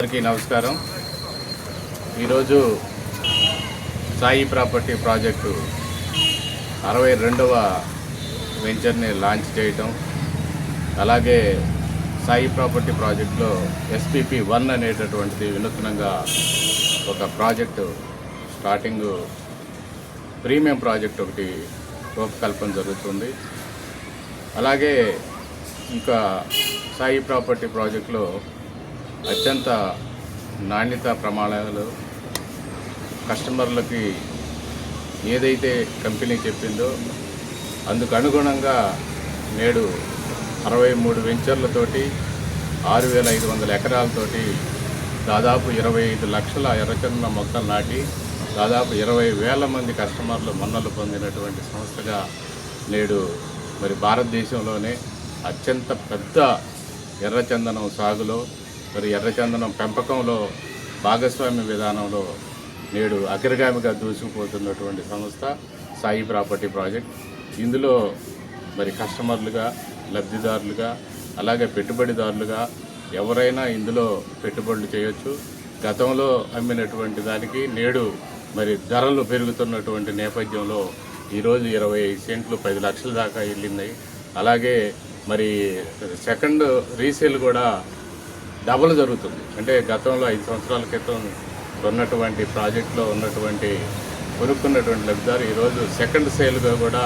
అందరికీ నమస్కారం. ఈరోజు సాయి ప్రాపర్టీ ప్రాజెక్టు 62వ వెంచర్ని లాంచ్ చేయటం, అలాగే సాయి ప్రాపర్టీ ప్రాజెక్టులో SPP 1 అనేటటువంటిది వినూత్నంగా ఒక ప్రాజెక్టు స్టార్టింగ్ ప్రీమియం ప్రాజెక్ట్ ఒకటి రూపకల్పన జరుగుతుంది. అలాగే ఇంకా సాయి ప్రాపర్టీ ప్రాజెక్టులో అత్యంత నాణ్యత ప్రమాణాలు కస్టమర్లకి ఏదైతే కంపెనీ చెప్పిందో అందుకు అనుగుణంగా నేడు 63 వెంచర్లతోటి 6,500 ఎకరాలతోటి దాదాపు 25 లక్షల ఎర్రచందనం మొక్కలు నాటి దాదాపు 20,000 మంది కస్టమర్లు మన్నలు పొందినటువంటి సంస్థగా నేడు మరి భారతదేశంలోనే అత్యంత పెద్ద ఎర్రచందనం సాగులో మరి ఎర్రచందనం పెంపకంలో భాగస్వామ్య విధానంలో నేడు అగ్రగామిగా దూసుకుపోతున్నటువంటి సంస్థ సాయి ప్రాపర్టీ ప్రాజెక్ట్. ఇందులో మరి కస్టమర్లుగా, లబ్ధిదారులుగా, అలాగే పెట్టుబడిదారులుగా ఎవరైనా ఇందులో పెట్టుబడులు చేయొచ్చు. గతంలో అమ్మినటువంటి దానికి నేడు మరి ధరలు పెరుగుతున్నటువంటి నేపథ్యంలో ఈరోజు 25 సెంట్లు 10 లక్షల దాకా వెళ్ళింది. అలాగే మరి సెకండ్ రీసేల్ కూడా డబుల్ జరుగుతుంది. అంటే గతంలో 5 సంవత్సరాల క్రితం ఉన్నటువంటి ప్రాజెక్టులో ఉన్నటువంటి కొనుక్కున్నటువంటి లబ్ధిదారు ఈరోజు సెకండ్ సేల్గా కూడా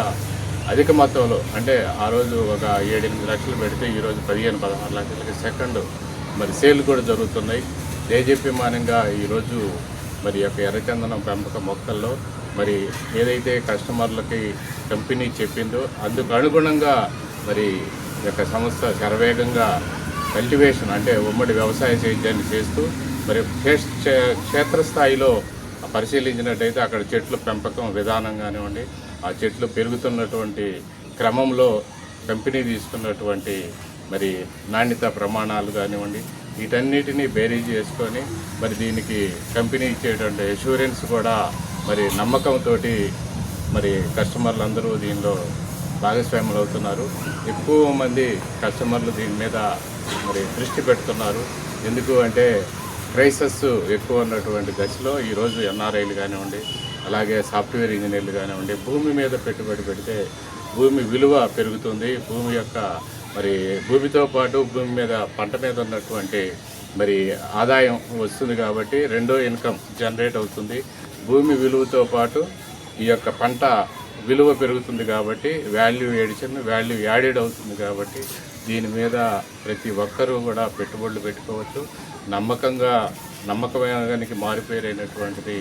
అధిక మొత్తంలో, అంటే ఆ రోజు ఒక 7-8 లక్షలు పెడితే ఈరోజు 15-16 లక్షలకి సెకండ్ మరి సేల్ కూడా జరుగుతున్నాయి. దేజీప్యమానంగా ఈరోజు మరి యొక్క ఎర్రచందనం పెంపక మొక్కల్లో మరి ఏదైతే కస్టమర్లకి కంపెనీ చెప్పిందో అందుకు అనుగుణంగా మరి యొక్క సంస్థ శరవేగంగా కల్టివేషన్ అంటే ఉమ్మడి వ్యవసాయ సేద్యాన్ని చేస్తూ మరి క్షేత్రస్థాయిలో పరిశీలించినట్టయితే అక్కడ చెట్ల పెంపకం విధానం కానివ్వండి, ఆ చెట్లు పెరుగుతున్నటువంటి క్రమంలో కంపెనీ తీసుకున్నటువంటి మరి నాణ్యత ప్రమాణాలు కానివ్వండి, వీటన్నిటినీ బేరీజ్ చేసుకొని మరి దీనికి కంపెనీ ఇచ్చేటువంటి అష్యూరెన్స్ కూడా మరి నమ్మకంతో మరి కస్టమర్లు అందరూ దీనిలో భాగస్వాములు అవుతున్నారు. ఎక్కువ మంది కస్టమర్లు దీని మీద మరి దృష్టి పెడుతున్నారు. ఎందుకు అంటే క్రైసెస్ ఎక్కువ ఉన్నటువంటి దశలో ఈరోజు NRIలు కానివ్వండి, అలాగే సాఫ్ట్వేర్ ఇంజనీర్లు కానివ్వండి, భూమి మీద పెట్టుబడి పెడితే భూమి విలువ పెరుగుతుంది. భూమి యొక్క మరి భూమితో పాటు భూమి మీద పంట మీద ఉన్నటువంటి మరి ఆదాయం వస్తుంది కాబట్టి రెండో ఇన్కమ్ జనరేట్ అవుతుంది. భూమి విలువతో పాటు ఈ యొక్క పంట విలువ పెరుగుతుంది కాబట్టి వాల్యూ యాడెడ్ అవుతుంది కాబట్టి దీని మీద ప్రతి ఒక్కరూ కూడా పెట్టుబడులు పెట్టుకోవచ్చు. నమ్మకమైనదానికి మారిపోయినటువంటిది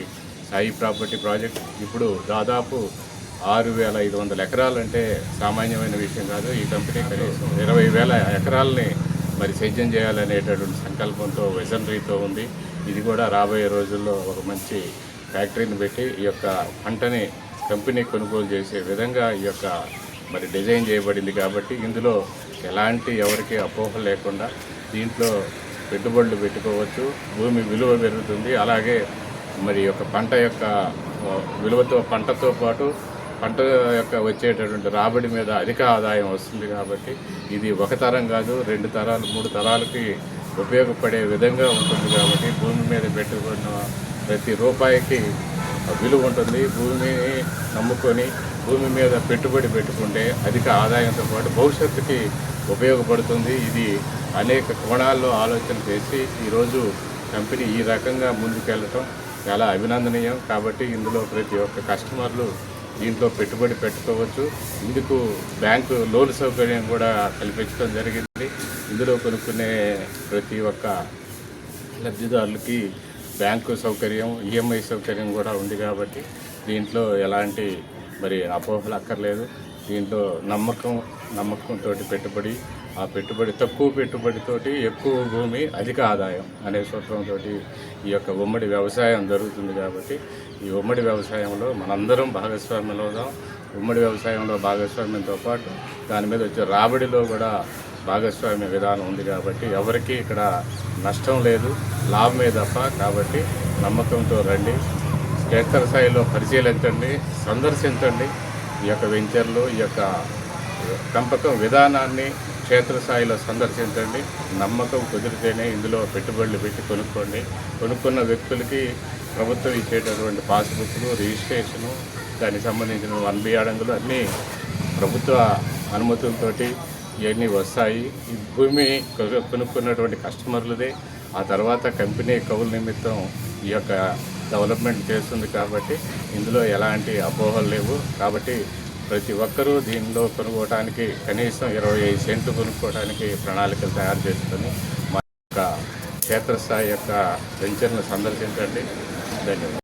సాయి ప్రాపర్టీ ప్రాజెక్ట్. ఇప్పుడు దాదాపు 6,500 ఎకరాలంటే సామాన్యమైన విషయం కాదు. ఈ కంపెనీ కనీసం 20,000 ఎకరాలని మరి సేద్యం చేయాలనేటటువంటి సంకల్పంతో, విజనరీతో ఉంది. ఇది కూడా రాబోయే రోజుల్లో ఒక మంచి ఫ్యాక్టరీని పెట్టి ఈ యొక్క పంటని కంపెనీ కొనుగోలు చేసే విధంగా ఈ యొక్క మరి డిజైన్ చేయబడింది కాబట్టి ఇందులో ఎలాంటి ఎవరికి అపోహ లేకుండా దీంట్లో పెట్టుబడులు పెట్టుకోవచ్చు. భూమి విలువ పెరుగుతుంది. అలాగే మరి యొక్క పంట యొక్క విలువతో పంటతో పాటు పంట యొక్క వచ్చేటటువంటి రాబడి మీద అధిక ఆదాయం వస్తుంది కాబట్టి ఇది ఒక తరం కాదు, 2 తరాలు 3 తరాలకి ఉపయోగపడే విధంగా ఉంటుంది కాబట్టి భూమి మీద పెట్టుకున్న ప్రతి రూపాయికి విలువ ఉంటుంది. భూమిని నమ్ముకొని భూమి మీద పెట్టుబడి పెట్టుకుంటే అధిక ఆదాయంతో పాటు భవిష్యత్తుకి ఉపయోగపడుతుంది. ఇది అనేక కోణాల్లో ఆలోచన చేసి ఈరోజు కంపెనీ ఈ రకంగా ముందుకెళ్ళటం చాలా అభినందనీయం. కాబట్టి ఇందులో ప్రతి ఒక్క కస్టమర్లు దీంట్లో పెట్టుబడి పెట్టుకోవచ్చు. ఇందుకు బ్యాంకు లోన్ సౌకర్యం కూడా కల్పించడం జరిగింది. ఇందులో కొనుక్కునే ప్రతి ఒక్క లబ్ధిదారులకి బ్యాంకు సౌకర్యం, EMI సౌకర్యం కూడా ఉంది కాబట్టి దీంట్లో ఎలాంటి మరి అపోహలు అక్కర్లేదు. దీంట్లో నమ్మకంతో పెట్టుబడి, ఆ పెట్టుబడి తక్కువ పెట్టుబడితోటి ఎక్కువ భూమి అధిక ఆదాయం అనే సూత్రంతో ఈ యొక్క ఉమ్మడి వ్యవసాయం జరుగుతుంది కాబట్టి ఈ ఉమ్మడి వ్యవసాయంలో మనందరం భాగస్వామ్యం అవుదాం. ఉమ్మడి వ్యవసాయంలో భాగస్వామ్యంతో పాటు దాని మీద వచ్చే రాబడిలో కూడా భాగస్వామ్య విధానం ఉంది కాబట్టి ఎవరికి ఇక్కడ నష్టం లేదు, లాభమే తప్ప. కాబట్టి నమ్మకంతో రండి, క్షేత్రస్థాయిలో పరిశీలించండి, సందర్శించండి. ఈ యొక్క వెంచర్లు, ఈ యొక్క పెంపకం విధానాన్ని క్షేత్రస్థాయిలో సందర్శించండి. నమ్మకం కుదిరితేనే ఇందులో పెట్టుబడులు పెట్టి కొనుక్కోండి. కొనుక్కున్న వ్యక్తులకి ప్రభుత్వం ఇచ్చేటటువంటి పాస్బుక్లు, రిజిస్ట్రేషను, దానికి సంబంధించిన 1B అడంగులు అన్నీ ప్రభుత్వ అనుమతులతోటి ఇవన్నీ వస్తాయి. ఈ భూమి కొనుక్కున్నటువంటి కస్టమర్లదే. ఆ తర్వాత కంపెనీ కౌలు నిమిత్తం ఈ యొక్క డెవలప్మెంట్ చేస్తుంది కాబట్టి ఇందులో ఎలాంటి అపోహలు లేవు. కాబట్టి ప్రతి ఒక్కరూ దీనిలో కొనుక్కోవడానికి కనీసం 25 సెంట్లు కొనుక్కోవడానికి ప్రణాళికలు తయారు చేసుకొని మా యొక్క క్షేత్రస్థాయి యొక్క వెంచర్ను సందర్శించండి. ధన్యవాదాలు.